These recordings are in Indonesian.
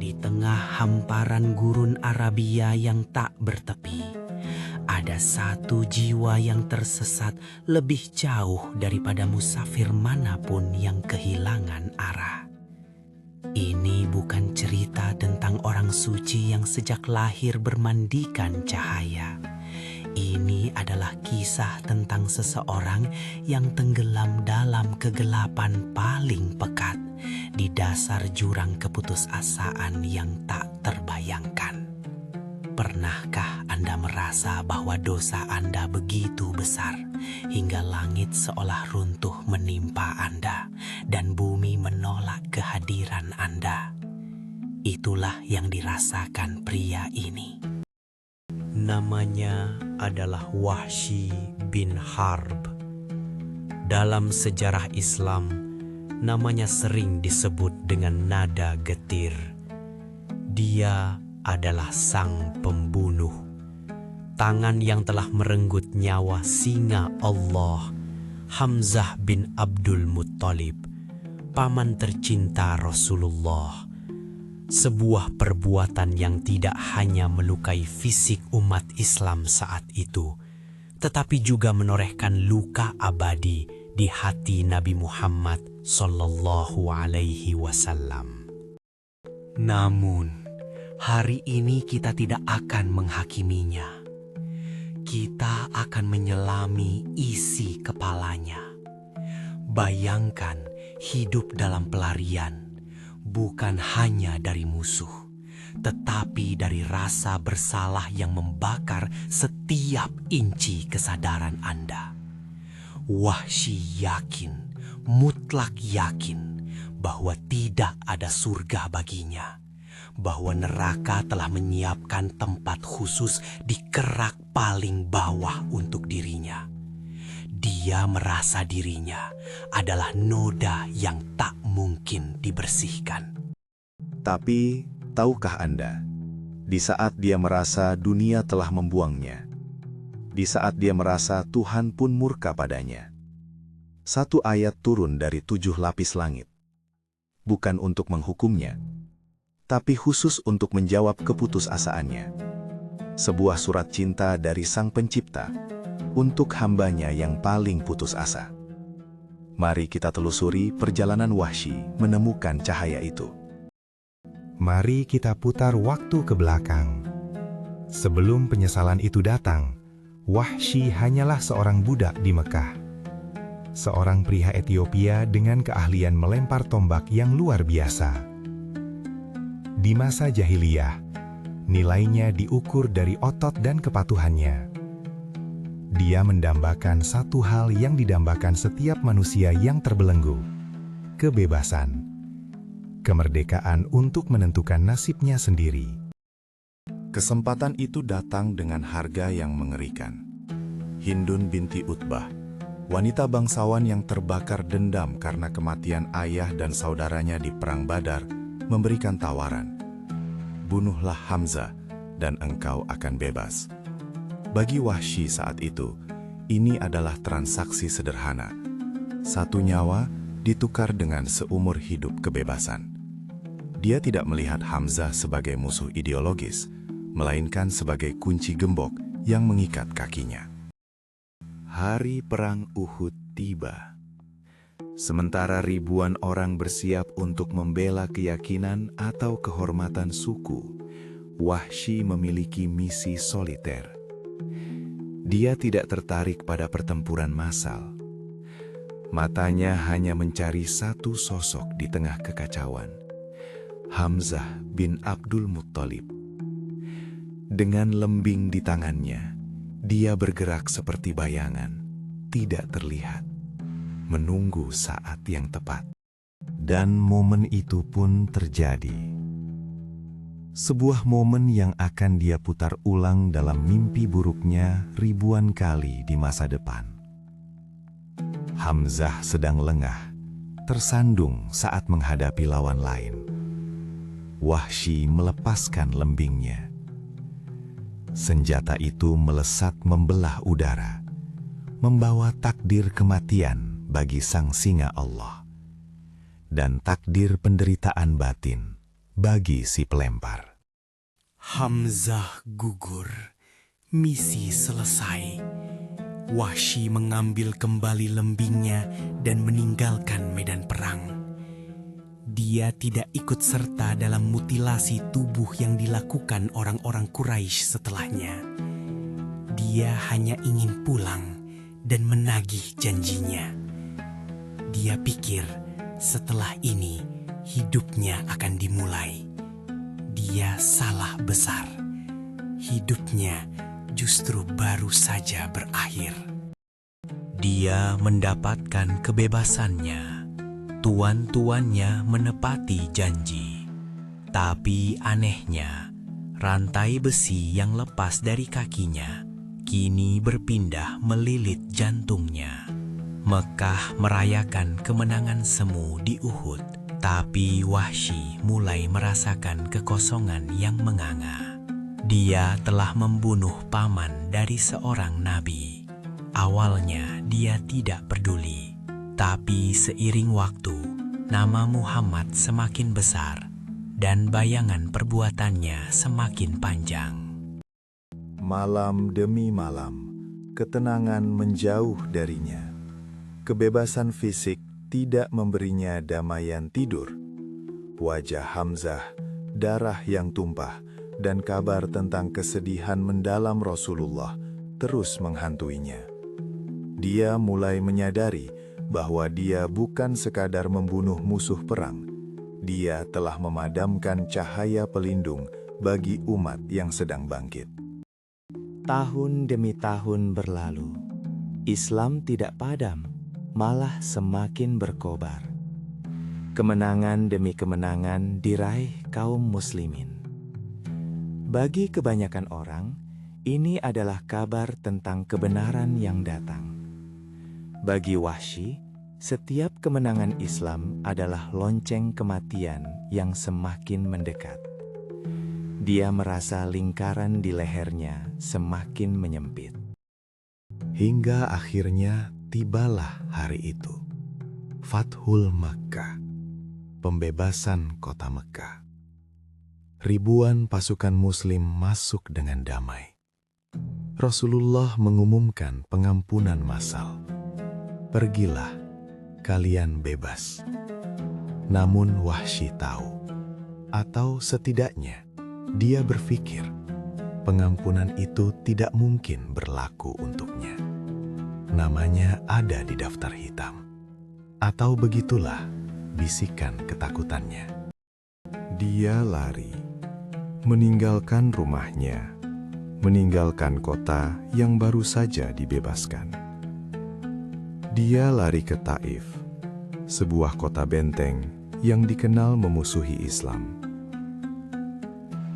Di tengah hamparan gurun Arabia yang tak bertepi, ada satu jiwa yang tersesat lebih jauh daripada musafir manapun yang kehilangan arah. Ini bukan cerita tentang orang suci yang sejak lahir bermandikan cahaya. Ini adalah kisah tentang seseorang yang tenggelam dalam kegelapan paling pekat di dasar jurang keputusasaan yang tak terbayangkan. Pernahkah Anda merasa bahwa dosa Anda begitu besar hingga langit seolah runtuh menimpa Anda dan bumi menolak kehadiran Anda? Itulah yang dirasakan pria ini. Namanya adalah Wahsy bin Harb. Dalam sejarah Islam, namanya sering disebut dengan nada getir. Dia adalah sang pembunuh. Tangan yang telah merenggut nyawa singa Allah, Hamzah bin Abdul Muttalib, paman tercinta Rasulullah. Sebuah perbuatan yang tidak hanya melukai fisik umat Islam saat itu, tetapi juga menorehkan luka abadi di hati Nabi Muhammad Sallallahu Alaihi Wasallam. Namun, hari ini kita tidak akan menghakiminya. Kita akan menyelami isi kepalanya. Bayangkan hidup dalam pelarian, bukan hanya dari musuh, tetapi dari rasa bersalah yang membakar setiap inci kesadaran Anda. Wahsy yakin, mutlak yakin, bahwa tidak ada surga baginya, bahwa neraka telah menyiapkan tempat khusus di kerak paling bawah untuk dirinya. Dia merasa dirinya adalah noda yang tak mungkin dibersihkan. Tapi, tahukah Anda, di saat dia merasa dunia telah membuangnya, di saat dia merasa Tuhan pun murka padanya, satu ayat turun dari 7 lapis langit. Bukan untuk menghukumnya, tapi khusus untuk menjawab keputusasaannya. Sebuah surat cinta dari Sang Pencipta untuk hambanya yang paling putus asa. Mari kita telusuri perjalanan Wahsy menemukan cahaya itu. Mari kita putar waktu ke belakang. Sebelum penyesalan itu datang, Wahsy hanyalah seorang budak di Mekah. Seorang pria Ethiopia dengan keahlian melempar tombak yang luar biasa. Di masa jahiliyah, nilainya diukur dari otot dan kepatuhannya. Dia mendambakan satu hal yang didambakan setiap manusia yang terbelenggu: kebebasan, kemerdekaan untuk menentukan nasibnya sendiri. Kesempatan itu datang dengan harga yang mengerikan. Hindun binti Utbah, wanita bangsawan yang terbakar dendam karena kematian ayah dan saudaranya di Perang Badar, memberikan tawaran, "Bunuhlah Hamzah dan engkau akan bebas." Bagi Wahsy saat itu, ini adalah transaksi sederhana. Satu nyawa ditukar dengan seumur hidup kebebasan. Dia tidak melihat Hamzah sebagai musuh ideologis, melainkan sebagai kunci gembok yang mengikat kakinya. Hari Perang Uhud tiba. Sementara ribuan orang bersiap untuk membela keyakinan atau kehormatan suku, Wahsy memiliki misi soliter. Dia tidak tertarik pada pertempuran massal. Matanya hanya mencari satu sosok di tengah kekacauan: Hamzah bin Abdul Muttalib. Dengan lembing di tangannya, dia bergerak seperti bayangan, tidak terlihat, menunggu saat yang tepat. Dan momen itu pun terjadi. Sebuah momen yang akan dia putar ulang dalam mimpi buruknya ribuan kali di masa depan. Hamzah sedang lengah, tersandung saat menghadapi lawan lain. Wahsy melepaskan lembingnya. Senjata itu melesat membelah udara, membawa takdir kematian bagi sang singa Allah, dan takdir penderitaan batin bagi si pelempar. Hamzah gugur. Misi selesai. Wahsy mengambil kembali lembingnya dan meninggalkan medan perang. Dia tidak ikut serta dalam mutilasi tubuh yang dilakukan orang-orang Quraisy setelahnya. Dia hanya ingin pulang dan menagih janjinya. Dia pikir setelah ini hidupnya akan dimulai. Dia salah besar. Hidupnya justru baru saja berakhir. Dia mendapatkan kebebasannya. Tuan-tuannya menepati janji. Tapi anehnya, rantai besi yang lepas dari kakinya kini berpindah melilit jantungnya. Mekah merayakan kemenangan semu di Uhud, tapi Wahsy mulai merasakan kekosongan yang menganga. Dia telah membunuh paman dari seorang nabi. Awalnya dia tidak peduli, tapi seiring waktu, nama Muhammad semakin besar dan bayangan perbuatannya semakin panjang. Malam demi malam, ketenangan menjauh darinya. Kebebasan fisik tidak memberinya damaian tidur. Wajah Hamzah, darah yang tumpah, dan kabar tentang kesedihan mendalam Rasulullah terus menghantuinya. Dia mulai menyadari bahwa dia bukan sekadar membunuh musuh perang. Dia telah memadamkan cahaya pelindung bagi umat yang sedang bangkit. Tahun demi tahun berlalu, Islam tidak padam, malah semakin berkobar. Kemenangan demi kemenangan diraih kaum muslimin. Bagi kebanyakan orang, ini adalah kabar tentang kebenaran yang datang. Bagi Wahsy, setiap kemenangan Islam adalah lonceng kematian yang semakin mendekat. Dia merasa lingkaran di lehernya semakin menyempit. Hingga akhirnya tibalah hari itu. Fathul Makkah, pembebasan kota Mekah. Ribuan pasukan muslim masuk dengan damai. Rasulullah mengumumkan pengampunan massal. Pergilah, kalian bebas. Namun Wahsy tahu, atau setidaknya dia berpikir, pengampunan itu tidak mungkin berlaku untuknya. Namanya ada di daftar hitam. Atau begitulah bisikan ketakutannya. Dia lari, meninggalkan rumahnya, meninggalkan kota yang baru saja dibebaskan. Dia lari ke Taif, sebuah kota benteng yang dikenal memusuhi Islam.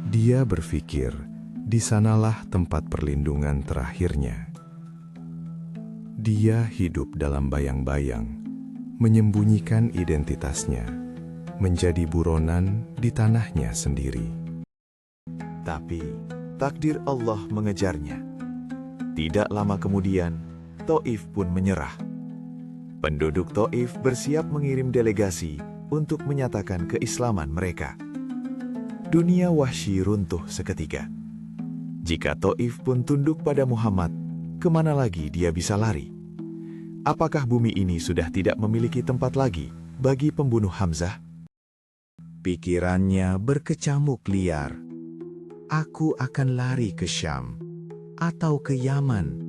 Dia berpikir di sanalah tempat perlindungan terakhirnya. Dia hidup dalam bayang-bayang, menyembunyikan identitasnya, menjadi buronan di tanahnya sendiri. Tapi takdir Allah mengejarnya. Tidak lama kemudian, Taif pun menyerah. Penduduk Taif bersiap mengirim delegasi untuk menyatakan keislaman mereka. Dunia Wahsy runtuh seketika. Jika Taif pun tunduk pada Muhammad, kemana lagi dia bisa lari? Apakah bumi ini sudah tidak memiliki tempat lagi bagi pembunuh Hamzah? Pikirannya berkecamuk liar. Aku akan lari ke Syam, atau ke Yaman,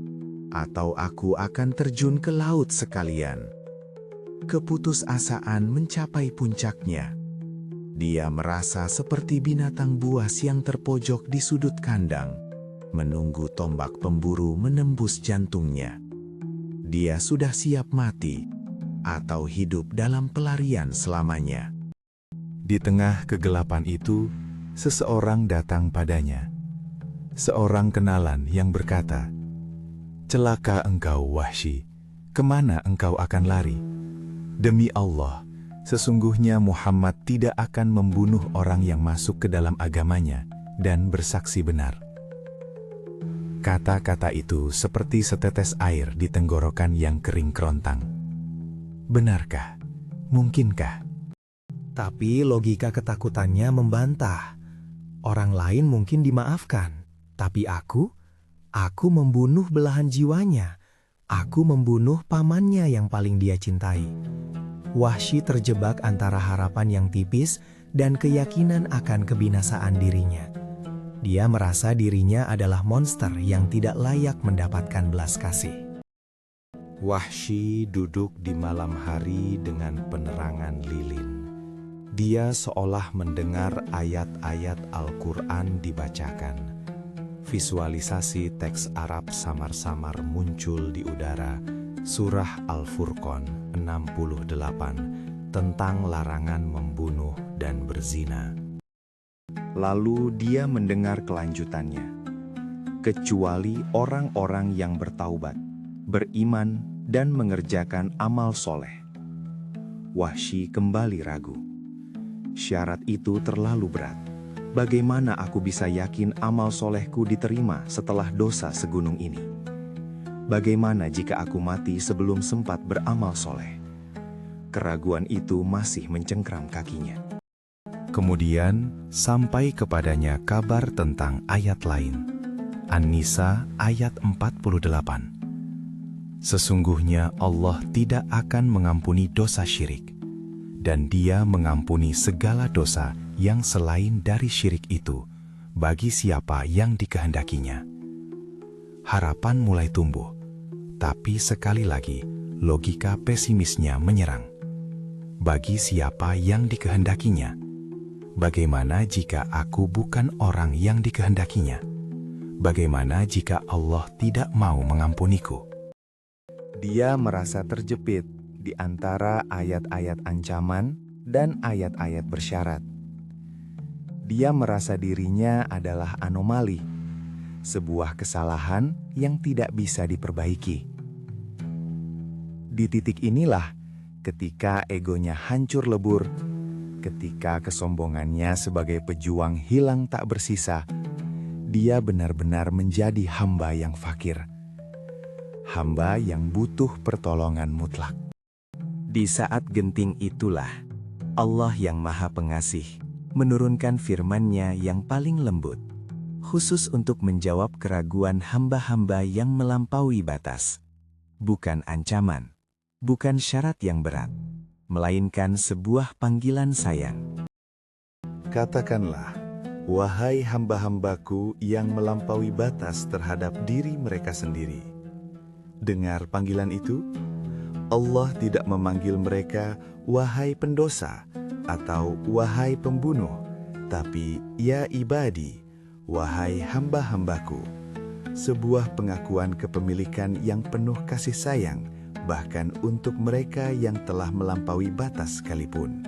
atau aku akan terjun ke laut sekalian. Keputusasaan mencapai puncaknya. Dia merasa seperti binatang buas yang terpojok di sudut kandang, menunggu tombak pemburu menembus jantungnya. Dia sudah siap mati, atau hidup dalam pelarian selamanya. Di tengah kegelapan itu, seseorang datang padanya. Seorang kenalan yang berkata, "Celaka engkau, Wahsy, kemana engkau akan lari? Demi Allah, sesungguhnya Muhammad tidak akan membunuh orang yang masuk ke dalam agamanya dan bersaksi benar." Kata-kata itu seperti setetes air di tenggorokan yang kering kerontang. Benarkah? Mungkinkah? Tapi logika ketakutannya membantah. Orang lain mungkin dimaafkan, tapi aku membunuh belahan jiwanya. Aku membunuh pamannya yang paling dia cintai. Wahsy terjebak antara harapan yang tipis dan keyakinan akan kebinasaan dirinya. Dia merasa dirinya adalah monster yang tidak layak mendapatkan belas kasih. Wahsy duduk di malam hari dengan penerangan lilin. Dia seolah mendengar ayat-ayat Al-Quran dibacakan. Visualisasi teks Arab samar-samar muncul di udara. Surah Al-Furqan 68 tentang larangan membunuh dan berzina. Lalu dia mendengar kelanjutannya. Kecuali orang-orang yang bertaubat, beriman, dan mengerjakan amal soleh. Wahsy kembali ragu. Syarat itu terlalu berat. Bagaimana aku bisa yakin amal solehku diterima setelah dosa segunung ini? Bagaimana jika aku mati sebelum sempat beramal soleh? Keraguan itu masih mencengkram kakinya. Kemudian sampai kepadanya kabar tentang ayat lain. An-Nisa ayat 48. Sesungguhnya Allah tidak akan mengampuni dosa syirik, dan Dia mengampuni segala dosa yang selain dari syirik itu bagi siapa yang dikehendakinya. Harapan mulai tumbuh, tapi sekali lagi logika pesimisnya menyerang. Bagi siapa yang dikehendakinya? Bagaimana jika aku bukan orang yang dikehendakinya? Bagaimana jika Allah tidak mau mengampuniku? Dia merasa terjepit di antara ayat-ayat ancaman dan ayat-ayat bersyarat. Dia merasa dirinya adalah anomali, sebuah kesalahan yang tidak bisa diperbaiki. Di titik inilah, ketika egonya hancur lebur, ketika kesombongannya sebagai pejuang hilang tak bersisa, dia benar-benar menjadi hamba yang fakir. Hamba yang butuh pertolongan mutlak. Di saat genting itulah, Allah yang Maha Pengasih menurunkan firman-Nya yang paling lembut, khusus untuk menjawab keraguan hamba-hamba yang melampaui batas. Bukan ancaman, bukan syarat yang berat, melainkan sebuah panggilan sayang. Katakanlah, wahai hamba-hambaku yang melampaui batas terhadap diri mereka sendiri. Dengar panggilan itu? Allah tidak memanggil mereka, wahai pendosa, atau wahai pembunuh, tapi ya ibadi, wahai hamba-hambaku. Sebuah pengakuan kepemilikan yang penuh kasih sayang, bahkan untuk mereka yang telah melampaui batas sekalipun.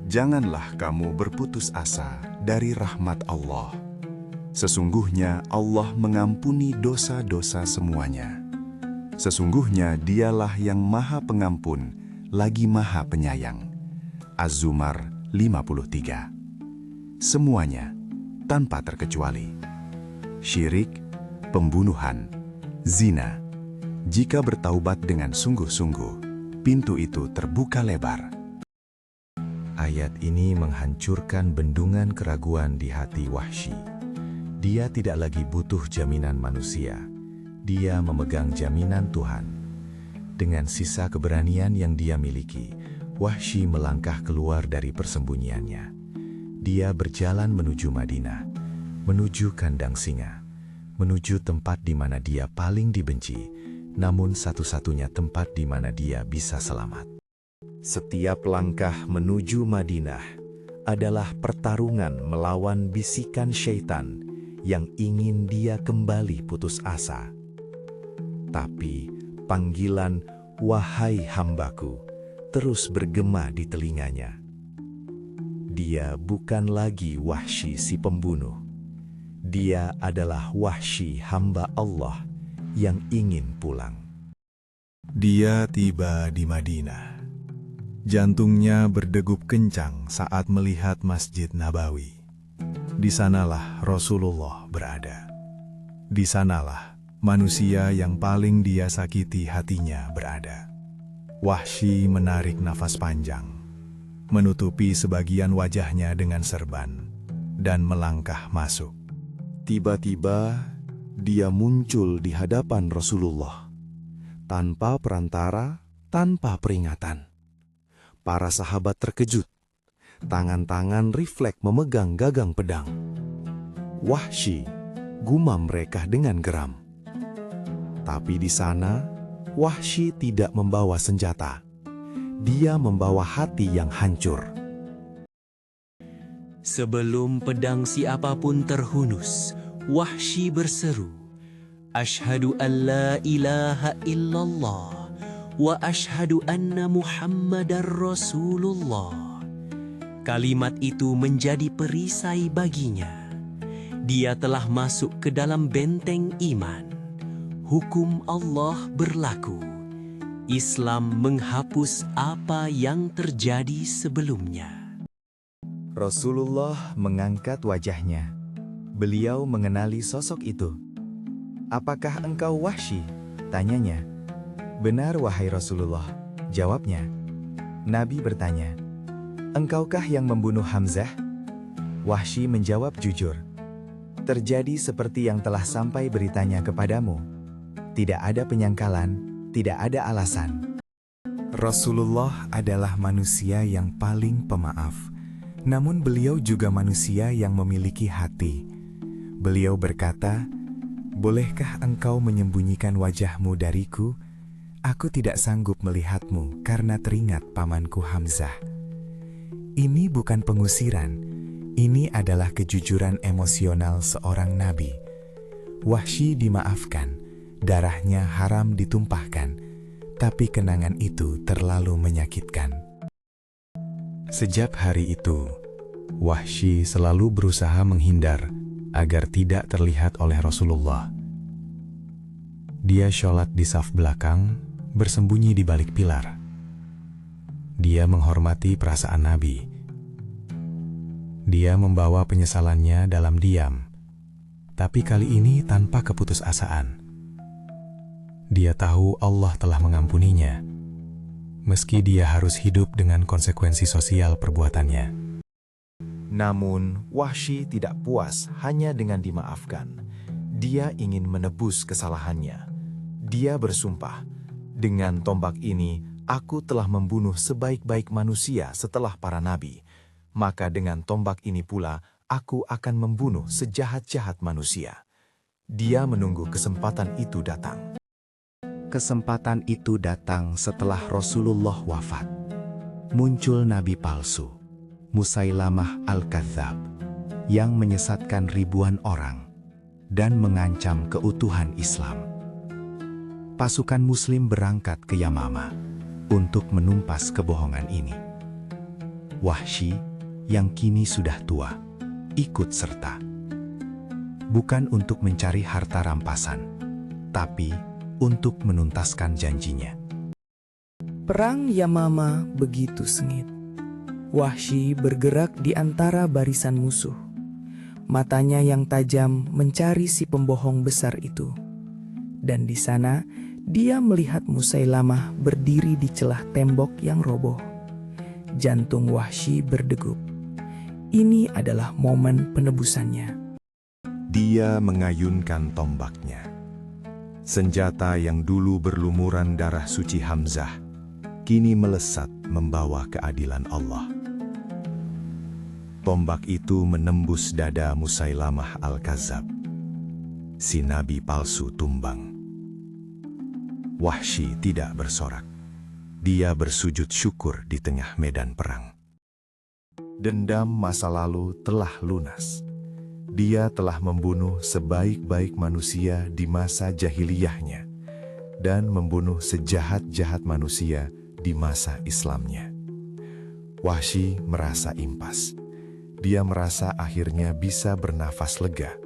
Janganlah kamu berputus asa dari rahmat Allah. Sesungguhnya Allah mengampuni dosa-dosa semuanya. Sesungguhnya Dialah yang Maha Pengampun, lagi Maha Penyayang. Az-Zumar 53. Semuanya, tanpa terkecuali. Syirik, pembunuhan, zina. Jika bertaubat dengan sungguh-sungguh, pintu itu terbuka lebar. Ayat ini menghancurkan bendungan keraguan di hati Wahsy. Dia tidak lagi butuh jaminan manusia. Dia memegang jaminan Tuhan. Dengan sisa keberanian yang dia miliki, Wahsy melangkah keluar dari persembunyiannya. Dia berjalan menuju Madinah, menuju kandang singa, menuju tempat di mana dia paling dibenci, namun satu-satunya tempat di mana dia bisa selamat. Setiap langkah menuju Madinah adalah pertarungan melawan bisikan syaitan yang ingin dia kembali putus asa. Tapi panggilan "Wahai hambaku" terus bergema di telinganya. Dia bukan lagi Wahsy si pembunuh. Dia adalah Wahsy hamba Allah yang ingin pulang. Dia tiba di Madinah. Jantungnya berdegup kencang saat melihat Masjid Nabawi. Di sanalah Rasulullah berada. Di sanalah manusia yang paling dia sakiti hatinya berada. Wahsy menarik nafas panjang. menutupi sebagian wajahnya dengan serban, dan melangkah masuk. Tiba-tiba, dia muncul di hadapan Rasulullah. Tanpa perantara, tanpa peringatan. Para sahabat terkejut. Tangan-tangan refleks memegang gagang pedang. Wahsy, gumam mereka dengan geram. Tapi di sana, Wahsy tidak membawa senjata. Dia membawa hati yang hancur. Sebelum pedang siapapun terhunus, Wahsy berseru, "Asyhadu an la ilaha illallah wa asyhadu anna Muhammadar Rasulullah." Kalimat itu menjadi perisai baginya. Dia telah masuk ke dalam benteng iman. Hukum Allah berlaku. Islam menghapus apa yang terjadi sebelumnya. Rasulullah mengangkat wajahnya. Beliau mengenali sosok itu. "Apakah engkau Wahsy?" tanyanya. "Benar wahai Rasulullah," jawabnya. Nabi bertanya, "Engkaukah yang membunuh Hamzah?" Wahsy menjawab jujur, "Terjadi seperti yang telah sampai beritanya kepadamu. Tidak ada penyangkalan, tidak ada alasan." Rasulullah adalah manusia yang paling pemaaf, namun beliau juga manusia yang memiliki hati. Beliau berkata, "Bolehkah engkau menyembunyikan wajahmu dariku? Aku tidak sanggup melihatmu karena teringat pamanku Hamzah." Ini bukan pengusiran, ini adalah kejujuran emosional seorang nabi. Wahsy dimaafkan, darahnya haram ditumpahkan, tapi kenangan itu terlalu menyakitkan. Sejak hari itu, Wahsy selalu berusaha menghindar agar tidak terlihat oleh Rasulullah. Dia sholat di saf belakang, bersembunyi di balik pilar. Dia menghormati perasaan Nabi. Dia membawa penyesalannya dalam diam, tapi kali ini tanpa keputusasaan. Dia tahu Allah telah mengampuninya, meski dia harus hidup dengan konsekuensi sosial perbuatannya. Namun, Wahsy tidak puas hanya dengan dimaafkan. Dia ingin menebus kesalahannya. Dia bersumpah, "Dengan tombak ini, aku telah membunuh sebaik-baik manusia setelah para nabi. Maka dengan tombak ini pula, aku akan membunuh sejahat-jahat manusia." Dia menunggu kesempatan itu datang. Kesempatan itu datang setelah Rasulullah wafat. Muncul nabi palsu, Musailamah Al-Kadzab, yang menyesatkan ribuan orang dan mengancam keutuhan Islam. Pasukan Muslim berangkat ke Yamama untuk menumpas kebohongan ini. Wahsy, yang kini sudah tua, ikut serta. Bukan untuk mencari harta rampasan, tapi untuk menuntaskan janjinya. Perang Yamama begitu sengit. Wahsy bergerak di antara barisan musuh. Matanya yang tajam mencari si pembohong besar itu. Dan di sana, dia melihat Musailamah berdiri di celah tembok yang roboh. Jantung Wahsy berdegup. Ini adalah momen penebusannya. Dia mengayunkan tombaknya. Senjata yang dulu berlumuran darah suci Hamzah, kini melesat membawa keadilan Allah. Tombak itu menembus dada Musailamah Al-Kadzab. Si nabi palsu tumbang. Wahsy tidak bersorak. Dia bersujud syukur di tengah medan perang. Dendam masa lalu telah lunas. Dia telah membunuh sebaik-baik manusia di masa jahiliyahnya dan membunuh sejahat-jahat manusia di masa Islamnya. Wahsy merasa impas. Dia merasa akhirnya bisa bernafas lega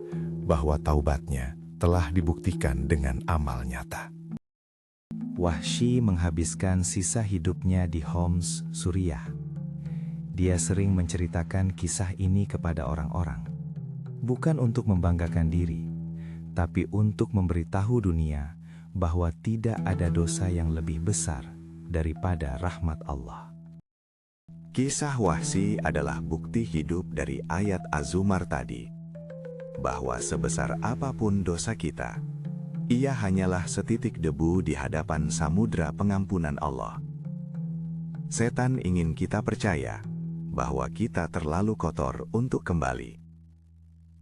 bahwa taubatnya telah dibuktikan dengan amal nyata. Wahsy menghabiskan sisa hidupnya di Homs, Suriah. Dia sering menceritakan kisah ini kepada orang-orang. Bukan untuk membanggakan diri, tapi untuk memberitahu dunia bahwa tidak ada dosa yang lebih besar daripada rahmat Allah. Kisah Wahsy adalah bukti hidup dari ayat Az-Zumar tadi, bahwa sebesar apapun dosa kita, ia hanyalah setitik debu di hadapan samudra pengampunan Allah. Setan ingin kita percaya bahwa kita terlalu kotor untuk kembali.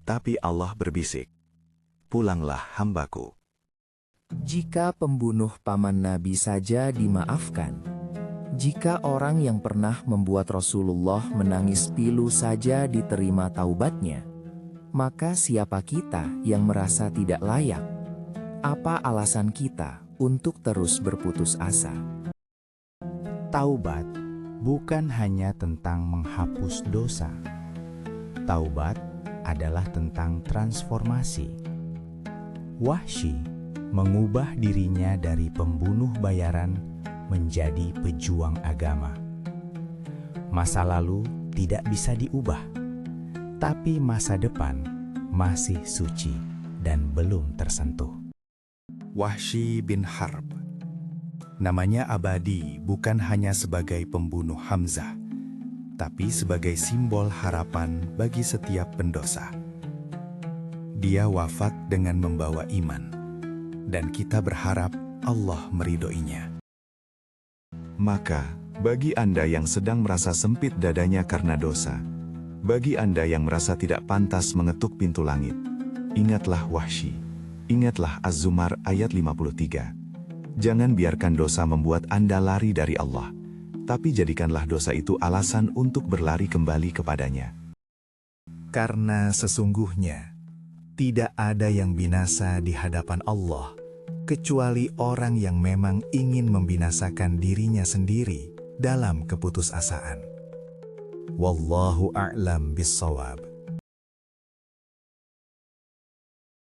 Tapi Allah berbisik, "Pulanglah hambaku." Jika pembunuh paman Nabi saja dimaafkan, jika orang yang pernah membuat Rasulullah menangis pilu saja diterima taubatnya, maka siapa kita yang merasa tidak layak? Apa alasan kita untuk terus berputus asa? Taubat bukan hanya tentang menghapus dosa. Taubat adalah tentang transformasi. Wahsy mengubah dirinya dari pembunuh bayaran menjadi pejuang agama. Masa lalu tidak bisa diubah, tapi masa depan masih suci dan belum tersentuh. Wahsy bin Harb. Namanya abadi bukan hanya sebagai pembunuh Hamzah, tapi sebagai simbol harapan bagi setiap pendosa. Dia wafat dengan membawa iman, dan kita berharap Allah meridhoinya. Maka, bagi Anda yang sedang merasa sempit dadanya karena dosa, bagi Anda yang merasa tidak pantas mengetuk pintu langit, ingatlah Wahsy, ingatlah Az-Zumar ayat 53. Jangan biarkan dosa membuat Anda lari dari Allah, tapi jadikanlah dosa itu alasan untuk berlari kembali kepadanya. Karena sesungguhnya tidak ada yang binasa di hadapan Allah, kecuali orang yang memang ingin membinasakan dirinya sendiri dalam keputusasaan. Wallahu a'lam bissawab.